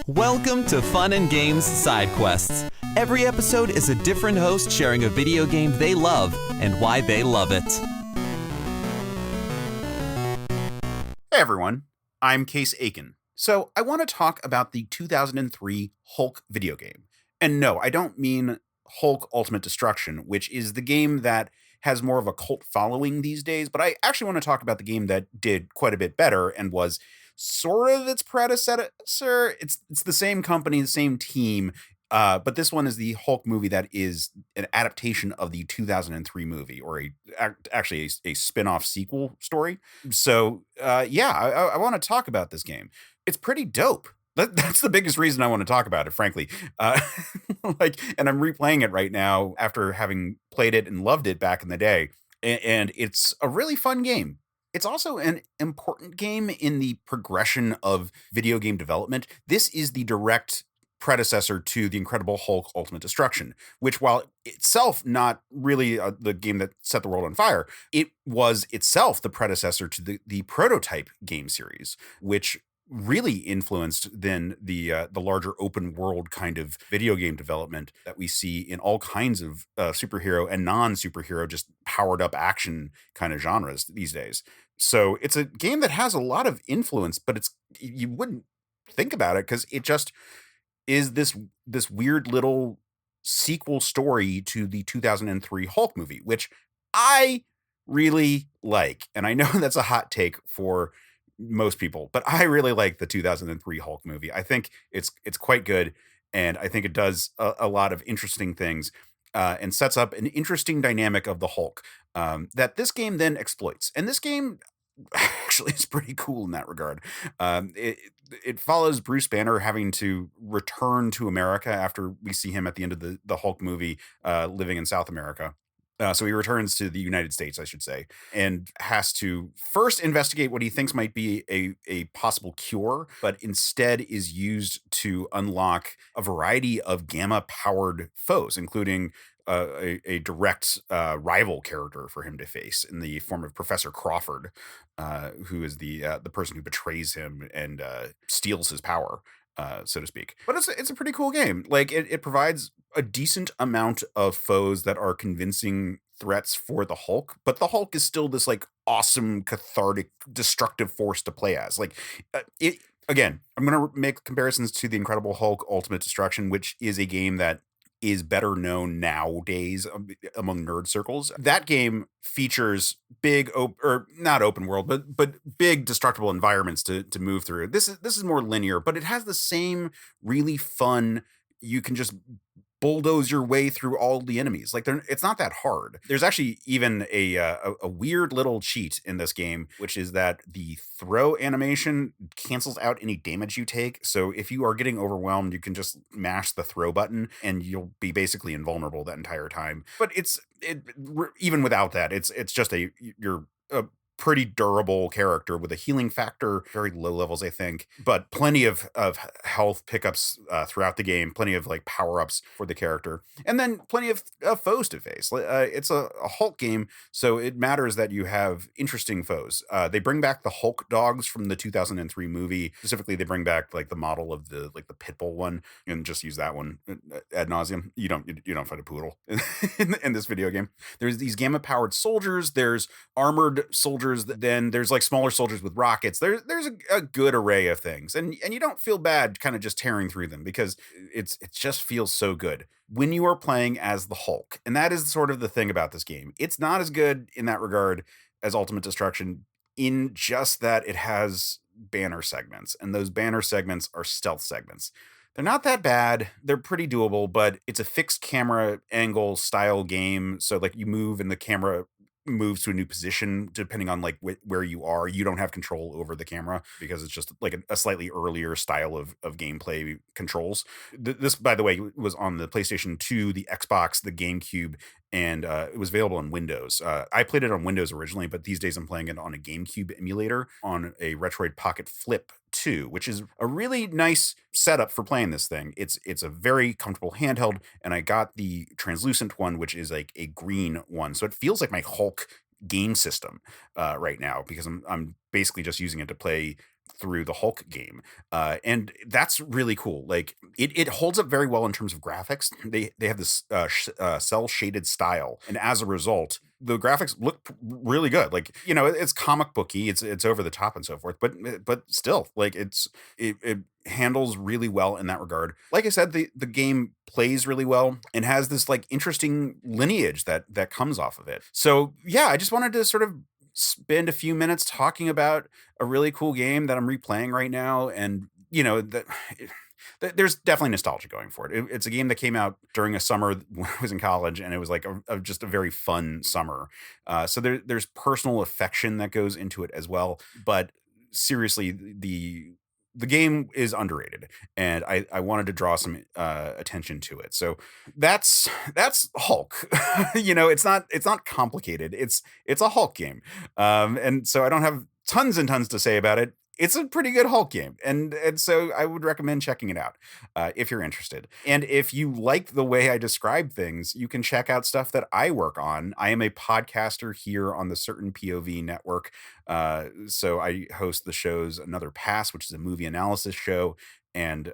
Welcome to Fun and Games Side Quests. Every episode is a different host sharing a video game they love and why they love it. Hey everyone, I'm Case Aiken. So I want to talk about the 2003 Hulk video game. And no, I don't mean Hulk Ultimate Destruction, which is the game that has more of a cult following these days, but I actually want to talk about the game that did quite a bit better and was sort of its predecessor. It's the same company, the same team, but this one is the Hulk movie that is an adaptation of the 2003 movie, or actually a spin-off sequel story. So I want to talk about this game. It's pretty dope. That's the biggest reason I want to talk about it, frankly. And I'm replaying it right now after having played it and loved it back in the day. And it's a really fun game. It's also an important game in the progression of video game development. This is the direct predecessor to the Incredible Hulk Ultimate Destruction, which, while itself not really the game that set the world on fire, it was itself the predecessor to the prototype game series, which really influenced then the larger open world kind of video game development that we see in all kinds of superhero and non-superhero, just powered up action kind of genres these days. So it's a game that has a lot of influence, but you wouldn't think about it because it just is this weird little sequel story to the 2003 Hulk movie, which I really like. And I know that's a hot take for most people, but I really like the 2003 Hulk movie. I think it's quite good, and I think it does a lot of interesting things and sets up an interesting dynamic of the Hulk that this game then exploits. And this game actually is pretty cool in that regard. It follows Bruce Banner having to return to America after we see him at the end of the Hulk movie living in South America. So he returns to the United States, I should say, and has to first investigate what he thinks might be a possible cure, but instead is used to unlock a variety of gamma-powered foes, including a direct rival character for him to face in the form of Professor Crawford, who is the person who betrays him and steals his power, so to speak. But it's a pretty cool game. Like it provides a decent amount of foes that are convincing threats for the Hulk, but the Hulk is still this like awesome, cathartic, destructive force to play as. Like it again, I'm going to make comparisons to the Incredible Hulk Ultimate Destruction, which is a game that is better known nowadays among nerd circles. That game features big, or not open world, but big destructible environments to move through. This is more linear, but it has the same really fun. You can just bulldoze your way through all the enemies. Like it's not that hard. There's actually even a weird little cheat in this game, which is that the throw animation cancels out any damage you take. So if you are getting overwhelmed, you can just mash the throw button and you'll be basically invulnerable that entire time. But even without that, it's just you're a pretty durable character with a healing factor, very low levels, I think, but plenty of health pickups throughout the game, plenty of like power-ups for the character, and then plenty of foes to face. It's a Hulk game, so it matters that you have interesting foes. They bring back the Hulk dogs from the 2003 movie. Specifically, they bring back like the model of the Pitbull one, and just use that one ad nauseum. You don't fight a poodle in this video game. There's these gamma-powered soldiers. There's armored soldiers. Then there's like smaller soldiers with rockets. There's a good array of things, and you don't feel bad kind of just tearing through them because it just feels so good when you are playing as the Hulk. And that is sort of the thing about this game. It's not as good in that regard as Ultimate Destruction, in just that it has banner segments, and those banner segments are stealth segments. They're not that bad. They're pretty doable, but it's a fixed camera angle style game. So like you move and the camera moves to a new position depending on like where you are. You don't have control over the camera because it's just like a slightly earlier style of gameplay controls. This, by the way, was on the PlayStation 2, the Xbox, the GameCube, and it was available on Windows. I played it on Windows originally, but these days I'm playing it on a GameCube emulator on a Retroid Pocket Flip 2, which is a really nice setup for playing this thing. It's a very comfortable handheld, and I got the translucent one, which is like a green one, so it feels like my Hulk game system right now, because I'm basically just using it to play through the Hulk game. And that's really cool. Like it holds up very well in terms of graphics. They have this cell shaded style, and as a result, the graphics look really good. Like, you know, it's comic booky, it's over the top and so forth, but still, like it handles really well in that regard. Like I said, the game plays really well and has this like interesting lineage that comes off of it. So yeah, I just wanted to sort of spend a few minutes talking about a really cool game that I'm replaying right now. And you know there's definitely nostalgia going for it. It's a game that came out during a summer when I was in college, and it was like just a very fun summer. So there's personal affection that goes into it as well. But seriously, the game is underrated, and I wanted to draw some attention to it. So that's Hulk. You know, it's not complicated. It's a Hulk game, and so I don't have tons and tons to say about it. It's a pretty good Hulk game, and so I would recommend checking it out if you're interested. And if you like the way I describe things, you can check out stuff that I work on. I am a podcaster here on the Certain POV network. So I host the shows Another Pass, which is a movie analysis show, and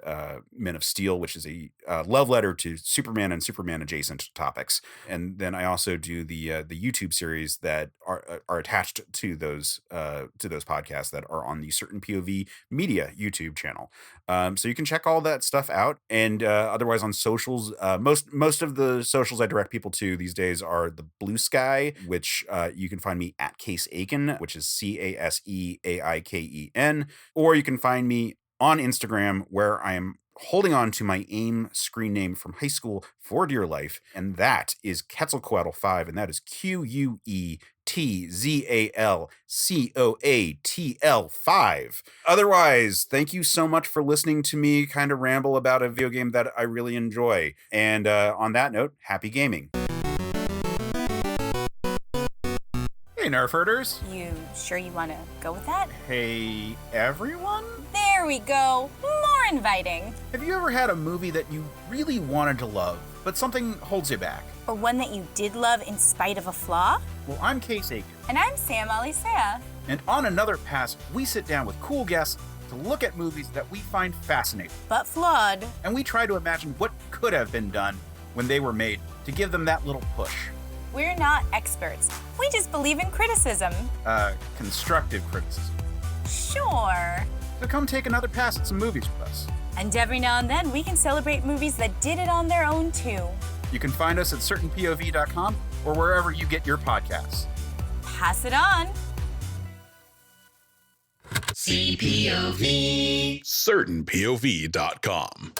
Men of Steel, which is a love letter to Superman and Superman adjacent topics. And then I also do the YouTube series that are attached to those podcasts that are on the Certain POV Media YouTube channel. So you can check all that stuff out. And otherwise on socials, most of the socials I direct people to these days are the Blue Sky, which you can find me at Case Aiken, which is CaseAiken, or you can find me on Instagram, where I am holding on to my AIM screen name from high school for dear life, and that is Quetzalcoatl5, and that is QuetzalCoatl5. Otherwise, thank you so much for listening to me kind of ramble about a video game that I really enjoy. And on that note, happy gaming. Hey, Nerf herders. You sure you want to go with that? Hey, everyone? There we go. More inviting. Have you ever had a movie that you really wanted to love, but something holds you back? Or one that you did love in spite of a flaw? Well, I'm Case Aiken. And I'm Sam Alisea. And on Another Pass, we sit down with cool guests to look at movies that we find fascinating. But flawed. And we try to imagine what could have been done when they were made to give them that little push. We're not experts. We just believe in criticism. Constructive criticism. Sure. So come take another pass at some movies with us. And every now and then, we can celebrate movies that did it on their own, too. You can find us at certainpov.com or wherever you get your podcasts. Pass it on. CPOV. CertainPOV.com.